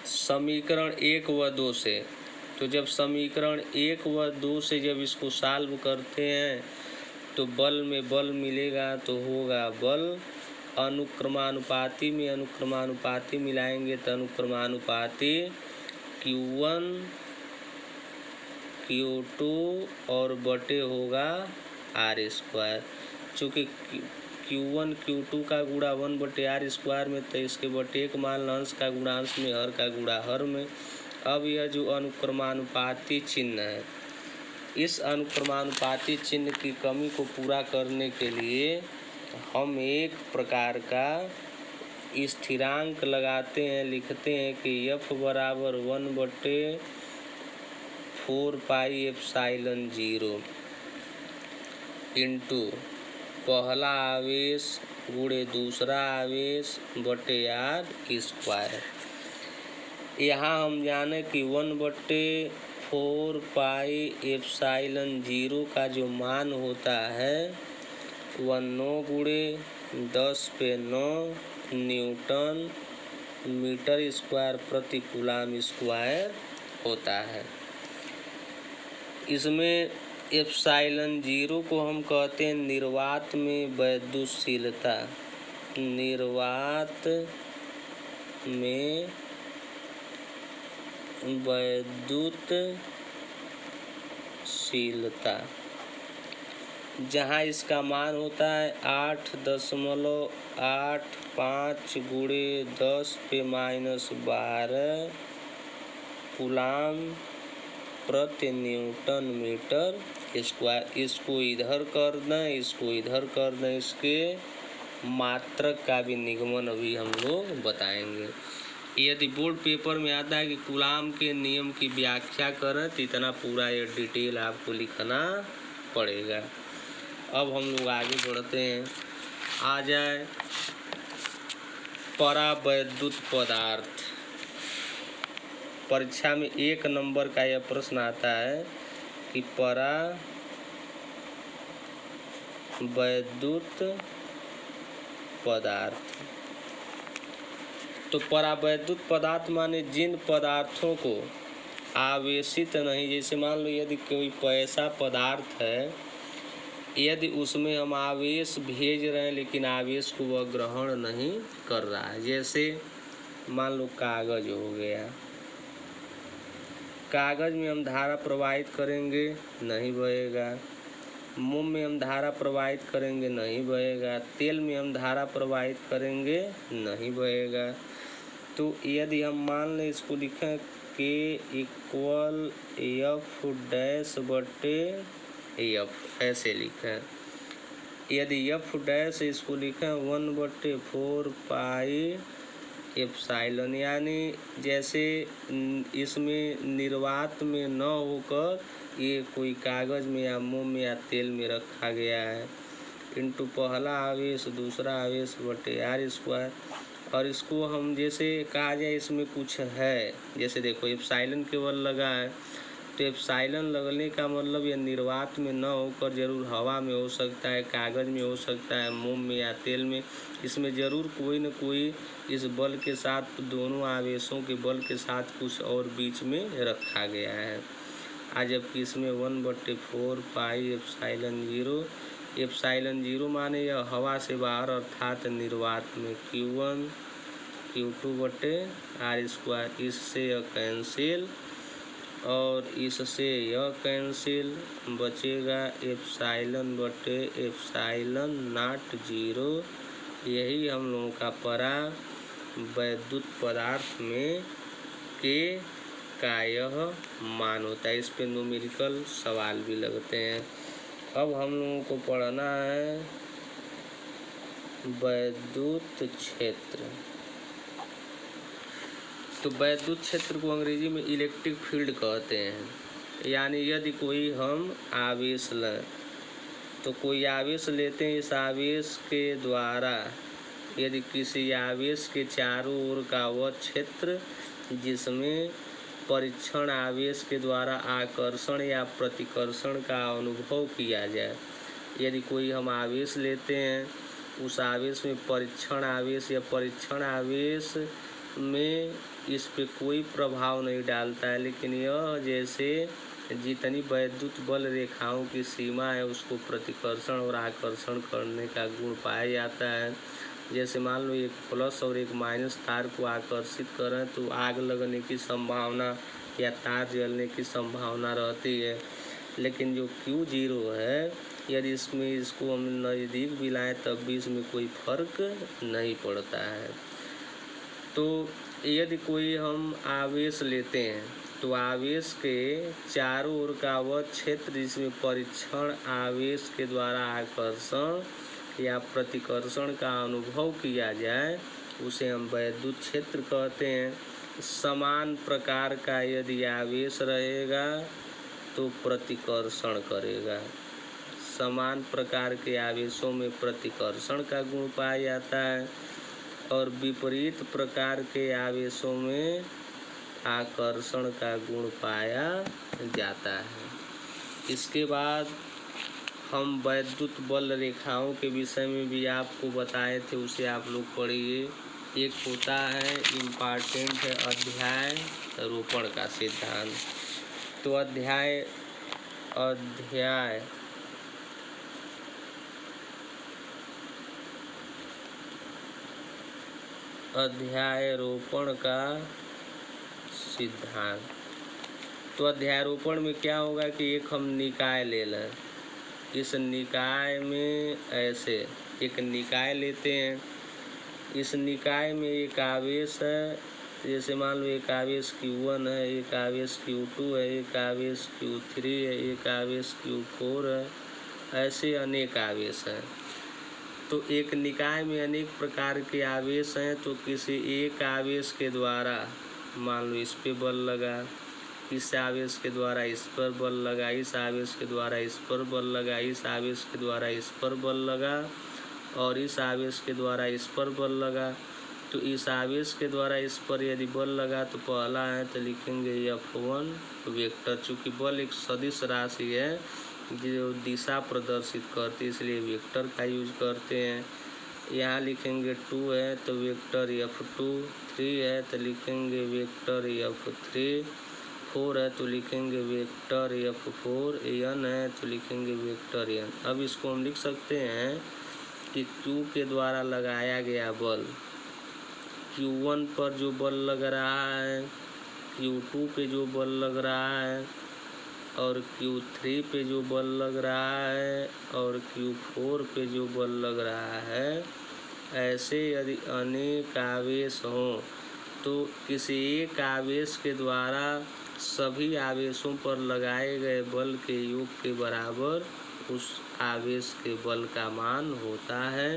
समीकरण 1 व 2 से। तो जब समीकरण 1 व 2 से जब इसको सॉल्व करते हैं तो बल में बल मिलेगा तो होगा बल। अनुक्रमानुपाती में अनुक्रमानुपाती मिलाएंगे तो अनुक्रमानुपाती Q1 Q2 और बटे होगा R²। चूँकि Q1 Q2 का गुणा 1/R² में, तो इसके बटे एक मान लो अंश का गुणा अंश में, हर का गुणा हर में। अब यह जो अनुक्रमानुपाती चिन्ह है, इस अनुक्रमानुपाती चिन्ह की कमी को पूरा करने के लिए हम एक प्रकार का स्थिरांक लगाते हैं। लिखते हैं कि F बराबर 1/4πε0 इंटू पहला आवेश गुणे दूसरा आवेश बटे R²। यहाँ हम जाने कि 1/4πε0 का जो मान होता है वह 9 गुणे 10⁹ न्यूटन मीटर स्क्वायर प्रति कूलाम स्क्वायर होता है। इसमें ε0 को हम कहते हैं निर्वात में वैद्युतशीलता। निर्वात में वैद्युतशीलता, जहाँ इसका मान होता है 8.85 गुणे 10⁻12 कूलाम प्रति न्यूटन मीटर स्क्वायर। इसको इधर कर दें, इसको इधर कर दें, इसके मात्रक का भी निगमन अभी हम लोग बताएंगे। यदि बोर्ड पेपर में आता है कि कूलाम के नियम की व्याख्या करें तो इतना पूरा ये डिटेल आपको लिखना पड़ेगा। अब हम लोग आगे बढ़ते हैं। आ जाए परावैद्युत पदार्थ। परीक्षा में 1 नंबर का यह प्रश्न आता है कि परावैद्युत पदार्थ। तो परावैद्युत पदार्थ माने जिन पदार्थों को आवेशित नहीं, जैसे मान लो यदि कोई पैसा पदार्थ है, यदि उसमें हम आवेश भेज रहे हैं लेकिन आवेश को वह ग्रहण नहीं कर रहा है, जैसे मान लो कागज हो गया। कागज में हम धारा प्रवाहित करेंगे नहीं बहेगा, मोम में हम धारा प्रवाहित करेंगे नहीं बहेगा, तेल में हम धारा प्रवाहित करेंगे नहीं बहेगा। तो यदि हम मान लें इसको लिखें K = F'/F, ऐसे लिखें। यदि F' इसको लिखें 1/4πε, यानी जैसे इसमें निर्वात में न होकर ये कोई कागज़ में या मोम में या तेल में रखा गया है, इंटू पहला आवेश दूसरा आवेश बटे R²। और इसको हम जैसे कहा जाए इसमें कुछ है, जैसे देखो एप्सिलॉन केवल लगा है, तो एप्सिलॉन लगने का मतलब ये निर्वात में न होकर जरूर हवा में हो सकता है, कागज़ में हो सकता है, मोम में या तेल में। इसमें ज़रूर कोई न कोई इस बल के साथ, दोनों आवेशों के बल के साथ कुछ और बीच में रखा गया है। आज जबकि इसमें 1/4πε0, ε0 माने यह हवा से बाहर अर्थात निर्वात में। Q1 Q2 बटे R², इससे यह कैंसिल और इससे यह कैंसिल, बचेगा ε/ε0। यही हम लोगों का परावैद्युत पदार्थ में के का यह मान होता है। इस पे न्यूमेरिकल सवाल भी लगते हैं। अब हम लोगों को पढ़ना है वैद्युत क्षेत्र। तो वैद्युत क्षेत्र को अंग्रेजी में इलेक्ट्रिक फील्ड कहते हैं। यानी यदि कोई हम आवेश लें, तो कोई आवेश लेते हैं, इस आवेश के द्वारा यदि किसी आवेश के चारों ओर का वह क्षेत्र जिसमें परीक्षण आवेश के द्वारा आकर्षण या प्रतिकर्षण का अनुभव किया जाए, यदि कोई हम आवेश लेते हैं, उस आवेश में परीक्षण आवेश या परीक्षण आवेश में इस पे कोई प्रभाव नहीं डालता है, लेकिन यह जैसे जितनी वैद्युत बल रेखाओं की सीमा है उसको प्रतिकर्षण और आकर्षण करने का गुण पाया जाता है। जैसे मान लो एक प्लस और एक माइनस तार को आकर्षित करें तो आग लगने की संभावना या तार जलने की संभावना रहती है, लेकिन जो Q0 है यदि इसको हम नज़दीक भी लाएँ तब भी इसमें कोई फर्क नहीं पड़ता है। तो यदि कोई हम आवेश लेते हैं तो आवेश के चारों ओर का वह क्षेत्र जिसमें परीक्षण आवेश के द्वारा आकर्षण या प्रतिकर्षण का अनुभव किया जाए उसे हम वैद्युत क्षेत्र कहते हैं। समान प्रकार का यदि आवेश रहेगा तो प्रतिकर्षण करेगा। समान प्रकार के आवेशों में प्रतिकर्षण का गुण पाया जाता है और विपरीत प्रकार के आवेशों में आकर्षण का गुण पाया जाता है। इसके बाद हम वैद्युत बल रेखाओं के विषय में भी आपको बताए थे, उसे आप लोग पढ़िए। एक होता है इम्पॉर्टेंट है अध्याय रोपण का सिद्धांत। तो अध्यारोपण का सिद्धांत। तो अध्यारोपण में क्या होगा कि एक हम निकाय ले लें। इस निकाय में ऐसे एक निकाय लेते हैं। इस निकाय में एक आवेश है, जैसे मान लो एक आवेश Q1 है, एक आवेश Q2 है, एक आवेश Q3 है, एक आवेश Q4 है, ऐसे अनेक आवेश हैं। तो एक निकाय में अनेक प्रकार के आवेश हैं, तो किसी एक आवेश के द्वारा मान लो इस पे बल लगा, इस आवेश के द्वारा इस पर बल लगा, इस आवेश के द्वारा इस पर बल लगा, इस आवेश के द्वारा इस पर बल लगा और इस आवेश के द्वारा इस पर बल लगा। तो इस आवेश के द्वारा इस पर यदि बल लगा तो पहला है तो लिखेंगे F1 वेक्टर। चूँकि बल एक सदिश राशि है जो दिशा प्रदर्शित करती है इसलिए वेक्टर का यूज करते हैं। यहाँ लिखेंगे 2 है तो वेक्टर F2, 3 है तो लिखेंगे वेक्टर F3, 4 है तो लिखेंगे वेक्टर F4, n है तो लिखेंगे वेक्टर n। अब इसको हम लिख सकते हैं कि Q के द्वारा लगाया गया बल, Q1 पर जो बल लग रहा है, Q2 पे जो बल लग रहा है और Q3 पे जो बल लग रहा है और Q4 पे जो बल लग रहा है, ऐसे यदि अनेक आवेश हों तो किसी एक आवेश के द्वारा सभी आवेशों पर लगाए गए बल के योग के बराबर उस आवेश के बल का मान होता है।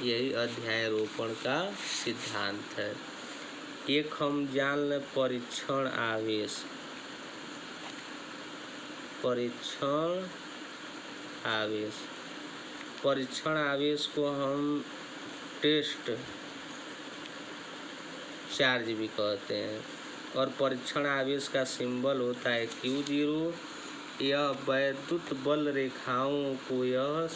यही अध्यारोपण का सिद्धांत है। एक हम जान लें परीक्षण आवेश। परीक्षण आवेश को हम टेस्ट चार्ज भी कहते हैं और परीक्षण आवेश का सिंबल होता है Q0। यह वैद्युत बल रेखाओं को यह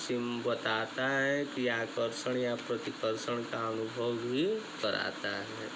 बताता है कि आकर्षण या प्रतिकर्षण का अनुभव भी कराता है।